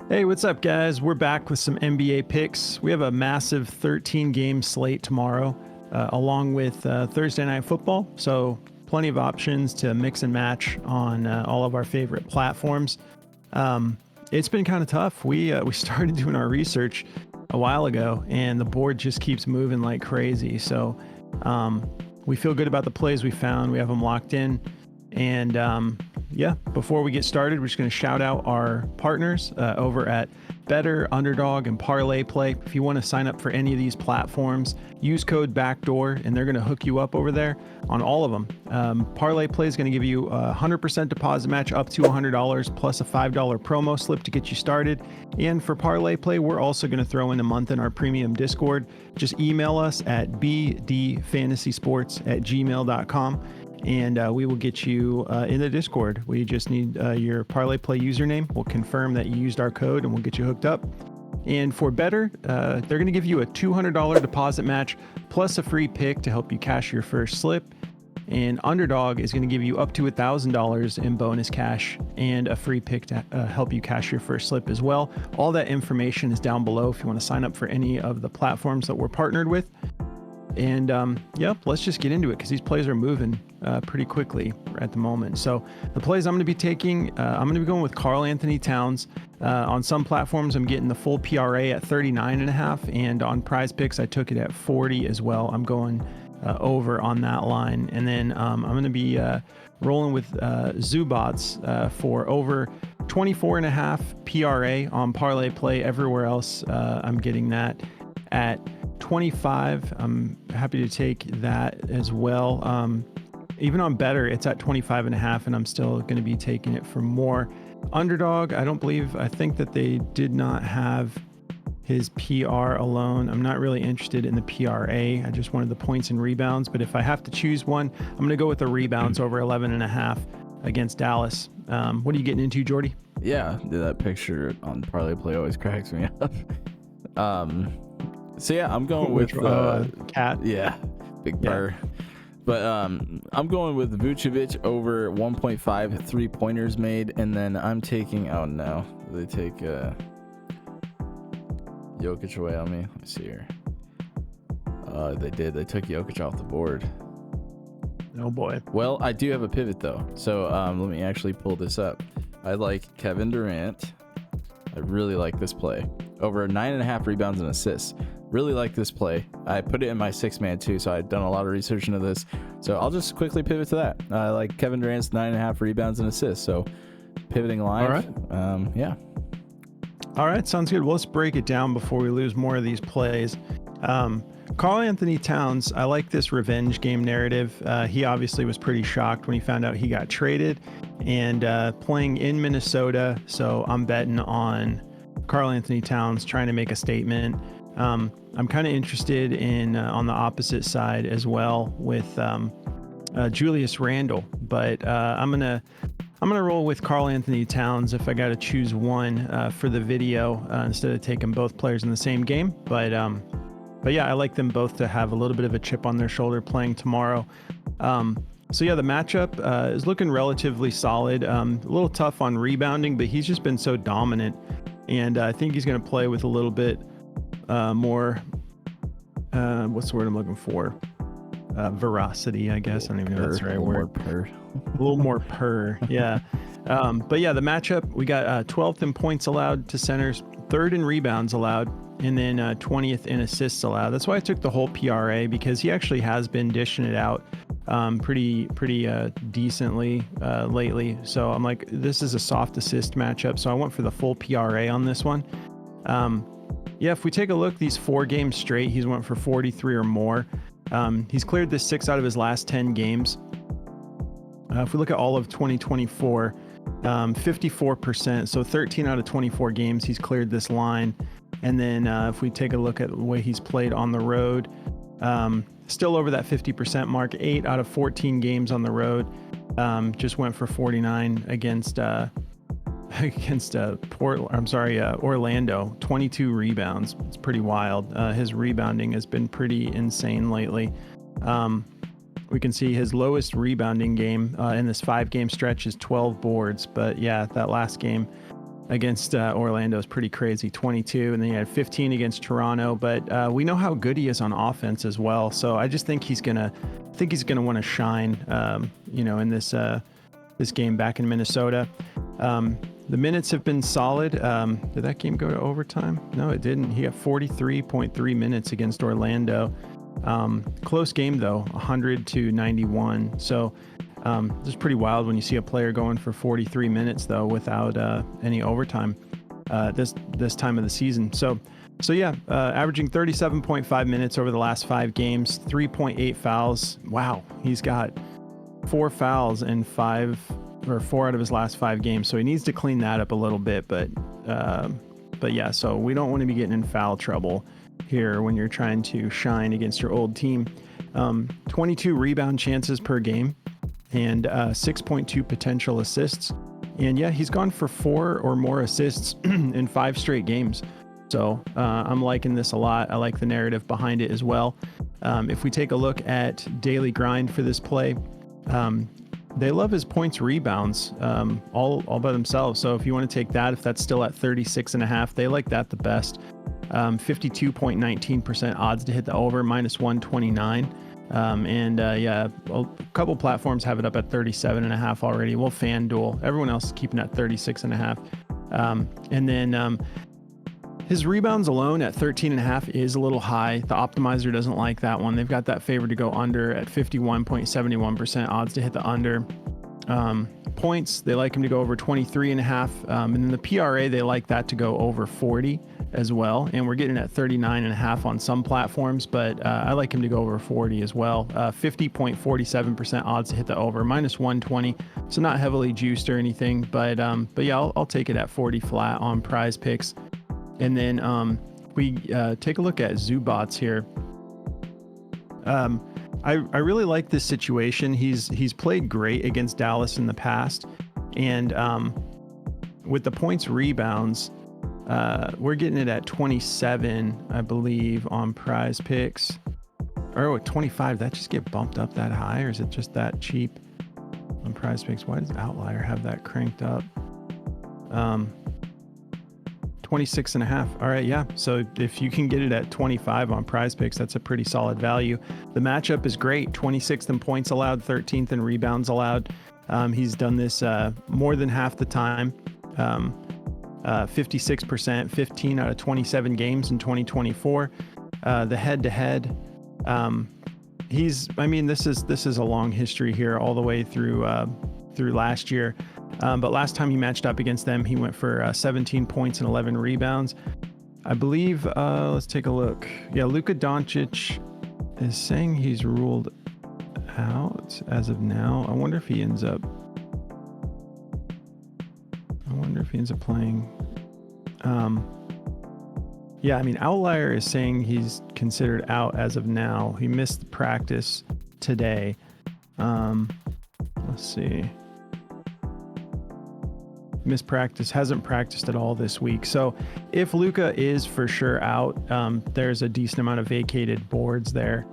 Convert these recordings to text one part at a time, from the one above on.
Hey, what's up, guys? We're back with some NBA picks. We have a massive 13-game slate tomorrow, along with Thursday Night Football. So plenty of options to mix and match on all of our favorite platforms. It's been kind of tough. We started doing our research a while ago, and the board just keeps moving like crazy. So we feel good about the plays we found. We have them locked in. And yeah, before we get started, we're just going to shout out our partners over at Betr, Underdog, and Parlay Play. If you want to sign up for any of these platforms, use code BACKDOOR, and they're going to hook you up over there on all of them. Parlay Play is going to give you a 100% deposit match up to $100 plus a $5 promo slip to get you started. And for Parlay Play, we're also going to throw in a month in our premium Discord. Just email us at bdfantasysports@gmail.com. And we will get you in the Discord. We just need your Parlay Play username. We'll confirm that you used our code, and we'll get you hooked up. And for Betr, they're going to give you a $200 deposit match plus a free pick to help you cash your first slip. And Underdog is going to give you up to $1,000 in bonus cash and a free pick to help you cash your first slip as well. All that information is down below if you want to sign up for any of the platforms that we're partnered with. And yep, let's just get into it because these plays are moving pretty quickly at the moment. So the plays I'm going to be taking, I'm going to be going with Karl Anthony Towns. On some platforms, I'm getting the full PRA at 39.5, and on Prizepicks, I took it at 40 as well. I'm going over on that line. And then I'm going to be rolling with Zubac for over 24.5 PRA on Parlay Play. Everywhere else, I'm getting that at 25. I'm happy to take that as well. Even on Betr, it's at 25.5, and I'm still going to be taking it for more. Underdog, I think that they did not have his PR alone. I'm not really interested in the PRA. I just wanted the points and rebounds, but if I have to choose one, I'm going to go with the rebounds over 11.5 against Dallas. What are you getting into, Jordy? Yeah, that picture on Parlay Play always cracks me up. So yeah, I'm going with Cat. Yeah, big purr. Yeah. But I'm going with Vucevic over 1.5 3-pointers made, and then I'm taking. Oh no, they take Jokic away on me. Let me see here. They did. They took Jokic off the board. Oh boy. Well, I do have a pivot though, so let me actually pull this up. I like Kevin Durant. I really like this play. Over 9.5 rebounds and assists. Really like this play. I put it in my 6-man too, so I've done a lot of research into this. So I'll just quickly pivot to that. I like Kevin Durant's 9.5 rebounds and assists. So pivoting live. All right. Yeah. All right, sounds good. Well, let's break it down before we lose more of these plays. Karl Anthony Towns, I like this revenge game narrative. He obviously was pretty shocked when he found out he got traded and playing in Minnesota. So I'm betting on Karl Anthony Towns trying to make a statement. I'm kind of interested in on the opposite side as well with Julius Randle, but I'm gonna roll with Karl Anthony Towns if I got to choose one for the video instead of taking both players in the same game. But yeah, I like them both to have a little bit of a chip on their shoulder playing tomorrow. So yeah, the matchup is looking relatively solid. A little tough on rebounding, but he's just been so dominant, and I think he's going to play with a little bit more, what's the word I'm looking for? Veracity, I guess. I don't even know if that's the right word. A little more purr. Yeah. But yeah, the matchup, we got 12th in points allowed to centers, 3rd in rebounds allowed, and then 20th in assists allowed. That's why I took the whole PRA, because he actually has been dishing it out pretty decently lately. So I'm like, this is a soft assist matchup. So I went for the full PRA on this one. Yeah, if we take a look, these 4 games straight, he's went for 43 or more. He's cleared this 6 out of his last 10 games. If we look at all of 2024, 54%, so 13 out of 24 games, he's cleared this line. And then if we take a look at the way he's played on the road, still over that 50% mark, 8 out of 14 games on the road, just went for 49 against Orlando, 22 rebounds. It's pretty wild. His rebounding has been pretty insane lately. We can see his lowest rebounding game in this 5-game stretch is 12 boards. But yeah, that last game, against Orlando is pretty crazy, 22, and then he had 15 against Toronto. But we know how good he is on offense as well. So I just think he's gonna want to shine, in this game back in Minnesota. The minutes have been solid. Did that game go to overtime? No, it didn't. He got 43.3 minutes against Orlando. Close game though, 100-91. So this is pretty wild when you see a player going for 43 minutes though without any overtime this time of the season. So yeah, averaging 37.5 minutes over the last 5 games, 3.8 fouls. Wow, he's got 4 fouls in 4 out of his last 5 games. So he needs to clean that up a little bit. But yeah, so we don't want to be getting in foul trouble here when you're trying to shine against your old team. 22 rebound chances per game and 6.2 potential assists. And yeah, he's gone for 4 or more assists in 5 straight games. So I'm liking this a lot. I like the narrative behind it as well. If we take a look at daily grind for this play, they love his points rebounds all by themselves. So if you want to take that, if that's still at 36.5, they like that the best. 52.19% odds to hit the over, -129. Yeah, a couple platforms have it up at 37.5 already. Well, FanDuel, everyone else is keeping it at 36.5. And then his rebounds alone at 13.5 is a little high. The optimizer doesn't like that one. They've got that favored to go under at 51.71% odds to hit the under. Points, they like him to go over 23.5. And then the PRA, they like that to go over 40 as well. And we're getting at 39.5 on some platforms, but I like him to go over 40 as well. 50.47% odds to hit the over, -120. So not heavily juiced or anything, but yeah, I'll take it at 40 flat on Prizepicks. And then we take a look at Zubac here. I really like this situation. He's played great against Dallas in the past, and with the points rebounds, we're getting it at 27, I believe, on Prizepicks. Or 25. That just get bumped up that high, or is it just that cheap on Prizepicks? Why does Outlier have that cranked up? 26.5. All right, yeah. So if you can get it at 25 on Prizepicks, that's a pretty solid value. The matchup is great. 26th in points allowed, 13th in rebounds allowed. He's done this more than half the time. 56%, 15 out of 27 games in 2024. The head-to-head, this is a long history here all the way through last year. But last time he matched up against them, he went for 17 points and 11 rebounds. I believe, let's take a look. Yeah, Luka Doncic is saying he's ruled out as of now. I wonder if he ends up playing. Yeah, I mean, Outlier is saying he's considered out as of now. He missed the practice today. Let's see. Missed practice, hasn't practiced at all this week. So if Luka is for sure out, there's a decent amount of vacated boards there.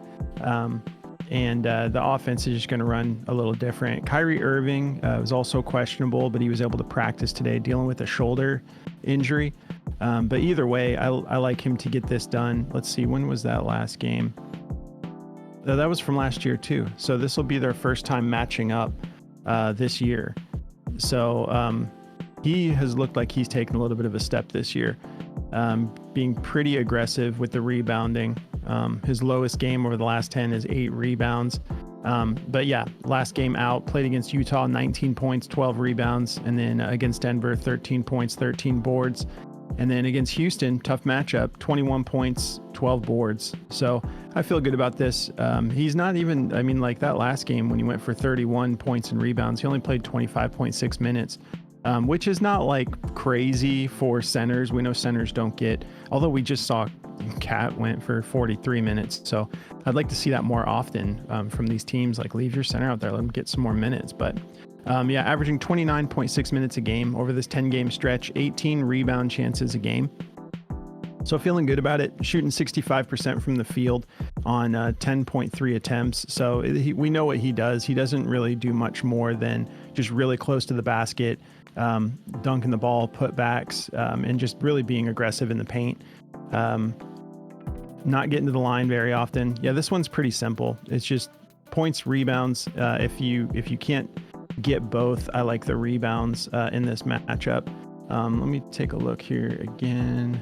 And the offense is just going to run a little different. Kyrie Irving was also questionable, but he was able to practice today dealing with a shoulder injury. But either way, I like him to get this done. Let's see, when was that last game? That was from last year too. So this will be their first time matching up this year. So he has looked like he's taken a little bit of a step this year, being pretty aggressive with the rebounding. His lowest game over the last 10 is 8 rebounds. But yeah, last game out, played against Utah, 19 points, 12 rebounds. And then against Denver, 13 points, 13 boards. And then against Houston, tough matchup, 21 points, 12 boards. So I feel good about this. He's not even, I mean, like that last game when he went for 31 points and rebounds, he only played 25.6 minutes, which is not like crazy for centers. We know centers don't get, although we just saw Cat went for 43 minutes. So I'd like to see that more often from these teams. Like, leave your center out there, let him get some more minutes. But yeah, averaging 29.6 minutes a game over this 10-game stretch, 18 rebound chances a game. So feeling good about it, shooting 65% from the field on 10.3 attempts. So we know what he does. He doesn't really do much more than just really close to the basket, dunking the ball, putbacks, and just really being aggressive in the paint. Not getting to the line very often. Yeah, this one's pretty simple. It's just points, rebounds. If you can't get both, I like the rebounds in this matchup. Let me take a look here again.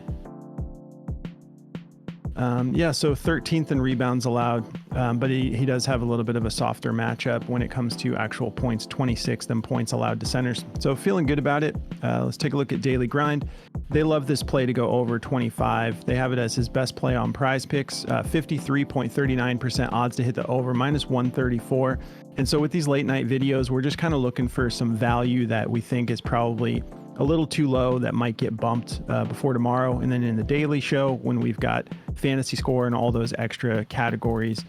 Yeah, so 13th in rebounds allowed, but he does have a little bit of a softer matchup when it comes to actual points, 26th in points allowed to centers. So feeling good about it. Let's take a look at daily grind. They love this play to go over 25. They have it as his best play on Prizepicks, 53.39% odds to hit the over, -134. And so with these late night videos, we're just kind of looking for some value that we think is probably a little too low that might get bumped before tomorrow. And then in the daily show, when we've got fantasy score and all those extra categories,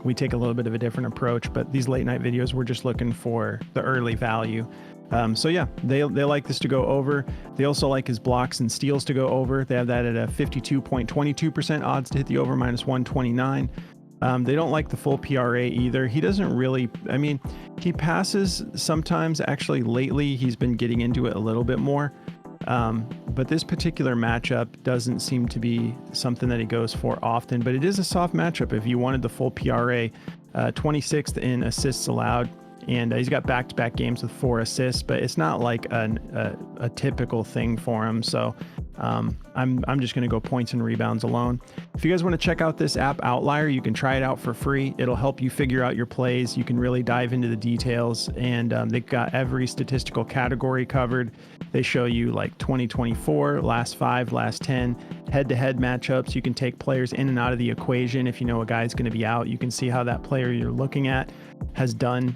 we take a little bit of a different approach. But these late night videos, we're just looking for the early value. So yeah, they like this to go over. They also like his blocks and steals to go over. They have that at a 52.22% odds to hit the over, -129. They don't like the full PRA either. He doesn't really, I mean, he passes sometimes. Actually, lately, he's been getting into it a little bit more. But this particular matchup doesn't seem to be something that he goes for often. But it is a soft matchup if you wanted the full PRA. 26th in assists allowed. And he's got back-to-back games with 4 assists, but it's not like a typical thing for him. So I'm just going to go points and rebounds alone. If you guys want to check out this app Outlier, you can try it out for free. It'll help you figure out your plays. You can really dive into the details, and they've got every statistical category covered. They show you like 2024, last 5, last 10, head-to-head matchups. You can take players in and out of the equation. If you know a guy's going to be out, you can see how that player you're looking at has done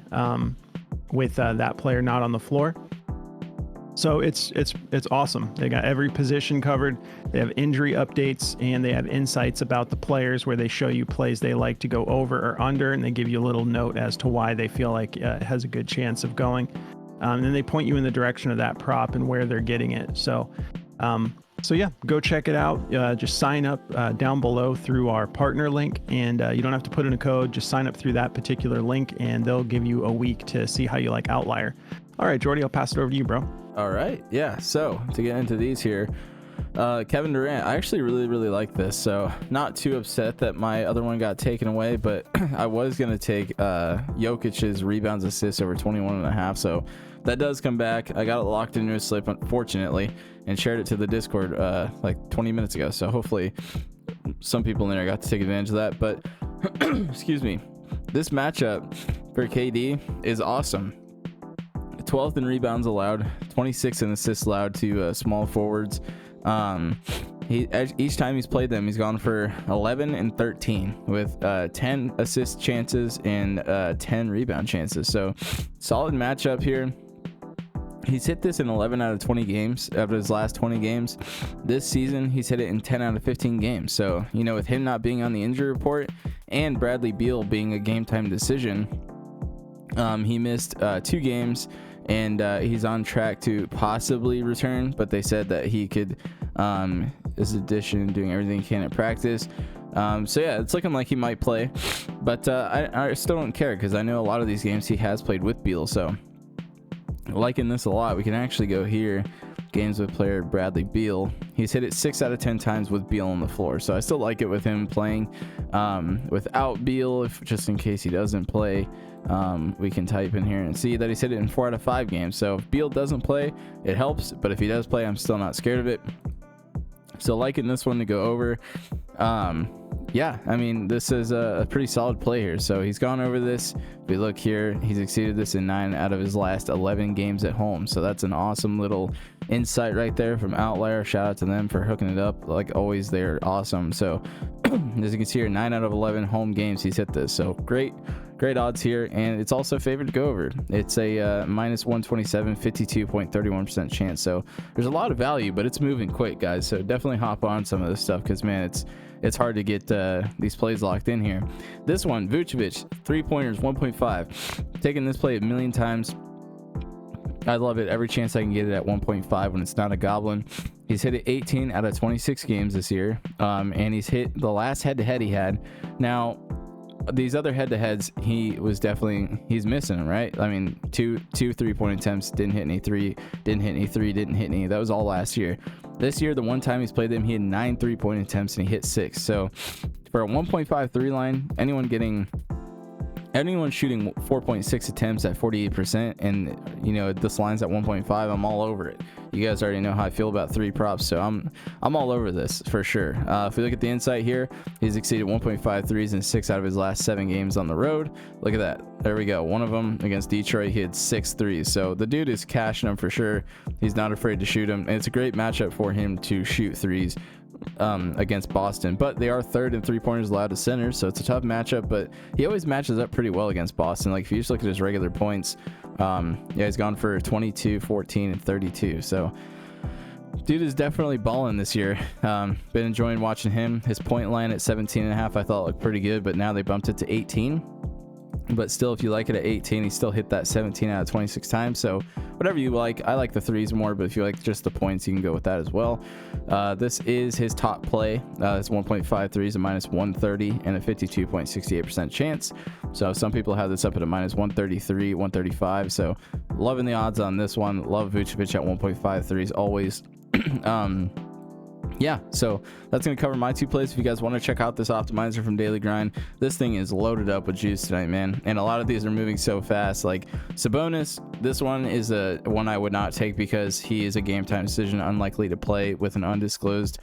with that player not on the floor. So it's awesome. They got every position covered. They have injury updates, and they have insights about the players where they show you plays they like to go over or under, and they give you a little note as to why they feel like it has a good chance of going. And then they point you in the direction of that prop and where they're getting it. So yeah, go check it out. Just sign up down below through our partner link, and you don't have to put in a code. Just sign up through that particular link, and they'll give you a week to see how you like Outlier. All right, Jordy, I'll pass it over to you, bro. All right, yeah. So to get into these here, Kevin Durant, I actually really like this. So not too upset that my other one got taken away, but I was gonna take Jokic's rebounds assists over 21.5. So that does come back. I got it locked into a slip, unfortunately, and shared it to the Discord like 20 minutes ago. So hopefully some people in there got to take advantage of that. But excuse me, this matchup for KD is awesome. 12th in rebounds allowed, 26th in assists allowed to small forwards. Each time he's played them, he's gone for 11 and 13 with 10 assist chances and 10 rebound chances. So solid matchup here. He's hit this in 11 out of 20 games out of his last 20 games. This season, he's hit it in 10 out of 15 games. So, you know, with him not being on the injury report and Bradley Beal being a game time decision, he missed 2 games, and he's on track to possibly return, but they said that he could, his addition, doing everything he can at practice. So yeah, it's looking like he might play, but I still don't care because I know a lot of these games he has played with Beal. So liking this a lot. We can actually go here, games with player Bradley Beal. He's hit it 6 out of 10 times with Beal on the floor. So I still like it with him playing. Without Beal, if just in case he doesn't play, we can type in here and see that he's hit it in 4 out of 5 games. So if Beal doesn't play, it helps, but if he does play, I'm still not scared of it. So liking this one to go over. Yeah, I mean, this is a pretty solid play here. So he's gone over this. If we look here, he's exceeded this in 9 out of his last 11 games at home. So that's an awesome little insight right there from Outlier. Shout out to them for hooking it up. Like always, they're awesome. So as you can see here, 9 out of 11 home games he's hit this. So great odds here, and it's also favored to go over. It's a -127, 52.31% chance. So there's a lot of value, but it's moving quick, guys. So definitely hop on some of this stuff because, man, it's hard to get these plays locked in here. This one, Vucevic, 3-pointers, 1.5. Taking this play a million times. I love it every chance I can get it at 1.5 when it's not a goblin. He's hit it 18 out of 26 games this year, and he's hit the last head-to-head he had. Now, these other head-to-heads, he's missing, right? I mean, two 3-point attempts, didn't hit any three, didn't hit any. That was all last year. This year, the one time he's played them, he had 9 3-point attempts and he hit 6. So for a 1.53 line, anyone shooting 4.6 attempts at 48%, and you know this line's at 1.5, I'm all over it. You guys already know how I feel about 3 props, so I'm all over this for sure. If we look at the insight here, he's exceeded 1.5 threes in 6 out of his last 7 games on the road. Look at that. There we go. One of them against Detroit, he had 6 threes. So the dude is cashing them for sure. He's not afraid to shoot them, and it's a great matchup for him to shoot threes against Boston, but they are third in 3-pointers allowed to centers, so it's a tough matchup, but he always matches up pretty well against Boston. Like if you just look at his regular points, yeah, he's gone for 22, 14, and 32. So dude is definitely balling this year. Been enjoying watching him. His point line at 17.5 I thought looked pretty good, but now they bumped it to 18. But still, if you like it at 18, he still hit that 17 out of 26 times. So whatever you like. I like the threes more, but if you like just the points, you can go with that as well. This is his top play. It's 1.5 threes, a minus 130 and a 52.68% chance. So some people have this up at a minus 133, 135. So loving the odds on this one. Love Vucevic at 1.5 threes always. Yeah, so that's going to cover my 2 plays. If you guys want to check out this optimizer from Daily Grind, this thing is loaded up with juice tonight, man. And a lot of these are moving so fast. Like Sabonis, this one is a one I would not take because he is a game time decision, unlikely to play with an undisclosed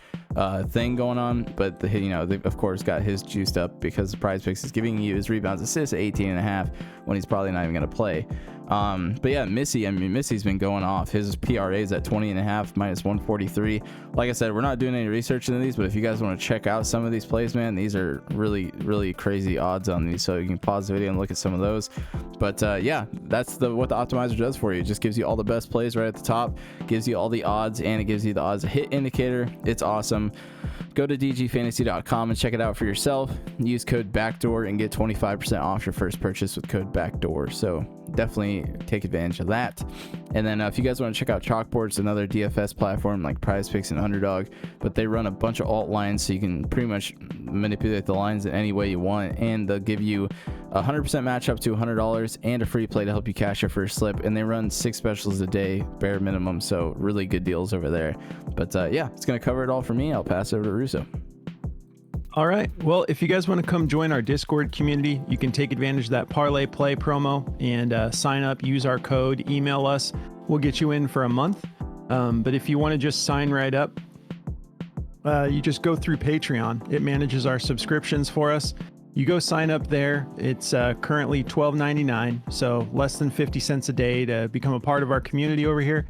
thing going on. But they've of course got his juiced up because the Prizepicks is giving you his rebounds, assists at 18.5 when he's probably not even going to play. But yeah, Missy's been going off. His PRA is at 20.5, minus 143. Like I said, we're not doing any research into these, but if you guys want to check out some of these plays, man, these are really, really crazy odds on these. So you can pause the video and look at some of those. But yeah, that's what the optimizer does for you. It just gives you all the best plays right at the top, gives you all the odds, and it gives you the odds hit indicator. It's awesome. Go to dgfantasy.com and check it out for yourself. Use code BACKDOOR and get 25% off your first purchase with code BACKDOOR. So definitely take advantage of that. And then if you guys want to check out Chalkboard, it's another DFS platform like Prizepicks and Underdog, but they run a bunch of alt lines, so you can pretty much manipulate the lines in any way you want, and they'll give you 100% match up to $100 and a free play to help you cash your first slip. And they run 6 specials a day, bare minimum, so really good deals over there. But yeah, it's going to cover it all for me. I'll pass it over to Russo. All right. Well, if you guys want to come join our Discord community, you can take advantage of that Parlay Play promo and sign up, use our code, email us. We'll get you in for a month. But if you want to just sign right up, you just go through Patreon. It manages our subscriptions for us. You go sign up there. It's currently $12.99, so less than 50 cents a day to become a part of our community over here.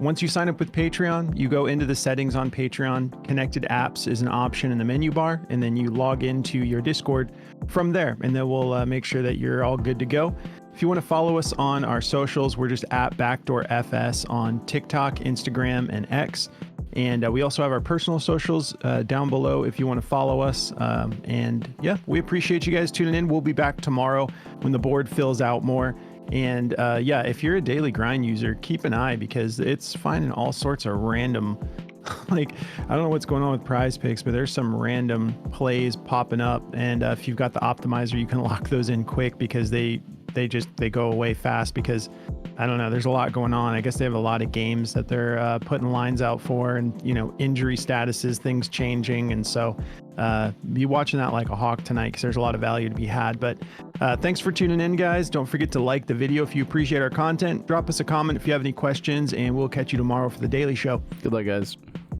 Once you sign up with Patreon, you go into the settings on Patreon. Connected apps is an option in the menu bar, and then you log into your Discord from there, and then we'll make sure that you're all good to go. If you want to follow us on our socials, we're just at BackdoorFS on TikTok, Instagram, and X. And we also have our personal socials down below if you want to follow us. And yeah, we appreciate you guys tuning in. We'll be back tomorrow when the board fills out more. And yeah, if you're a Daily Grind user, keep an eye because it's finding all sorts of random, like, I don't know what's going on with Prizepicks, but there's some random plays popping up. And if you've got the optimizer, you can lock those in quick because they go away fast because, I don't know, there's a lot going on. I guess they have a lot of games that they're putting lines out for, and, you know, injury statuses, things changing. And so be watching that like a hawk tonight because there's a lot of value to be had. But thanks for tuning in, guys. Don't forget to like the video if you appreciate our content. Drop us a comment if you have any questions, and we'll catch you tomorrow for the daily show. Good luck, guys.